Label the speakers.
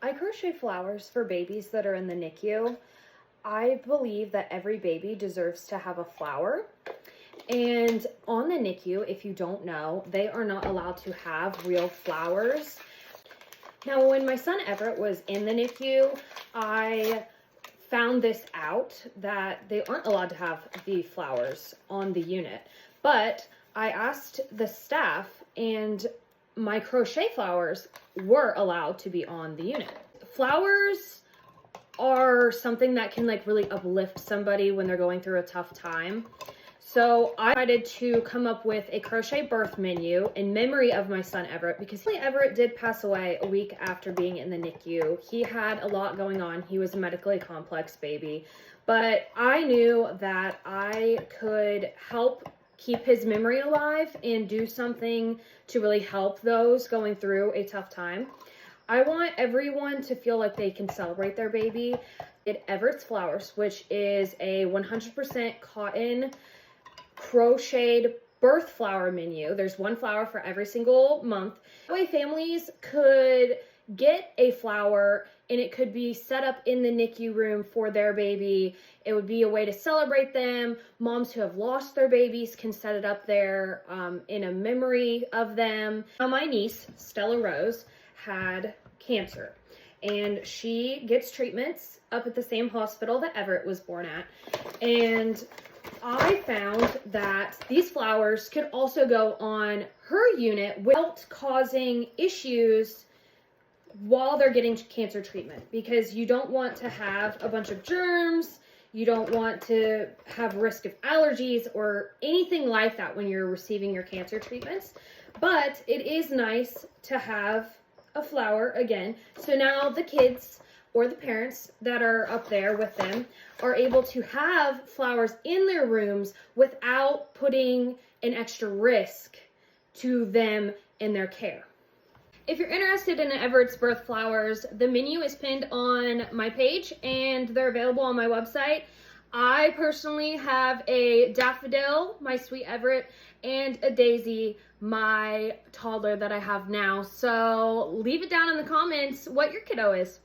Speaker 1: I crochet flowers for babies that are in the NICU. I believe that every baby deserves to have a flower. And on the NICU, if you don't know, they are not allowed to have real flowers. Now, when my son Everett was in the NICU, I found this out that they aren't allowed to have the flowers on the unit. But I asked the staff, and my crochet flowers were allowed to be on the unit. Flowers are something that can like really uplift somebody when they're going through a tough time. So I decided to come up with a crochet birth menu in memory of my son Everett, because Everett did pass away a week after being in the NICU. He had a lot going on. He was a medically complex baby, but I knew that I could help keep his memory alive and do something to really help those going through a tough time. I want everyone to feel like they can celebrate their baby. Everett's Flowers, which is a 100% cotton crocheted birth flower menu. There's one flower for every single month. That way families could get a flower and it could be set up in the NICU room for their baby. It would be a way to celebrate them. Moms who have lost their babies can set it up there in a memory of them. Now, my niece, Stella Rose, had cancer, and she gets treatments up at the same hospital that Everett was born at. And I found that these flowers could also go on her unit without causing issues while they're getting cancer treatment, because you don't want to have a bunch of germs. You don't want to have risk of allergies or anything like that when you're receiving your cancer treatments. But it is nice to have a flower again. So now the kids or the parents that are up there with them are able to have flowers in their rooms without putting an extra risk to them in their care. If you're interested in Everett's birth flowers, the menu is pinned on my page and they're available on my website. I personally have a daffodil, my sweet Everett, and a daisy, my toddler that I have now. So leave it down in the comments what your kiddo is.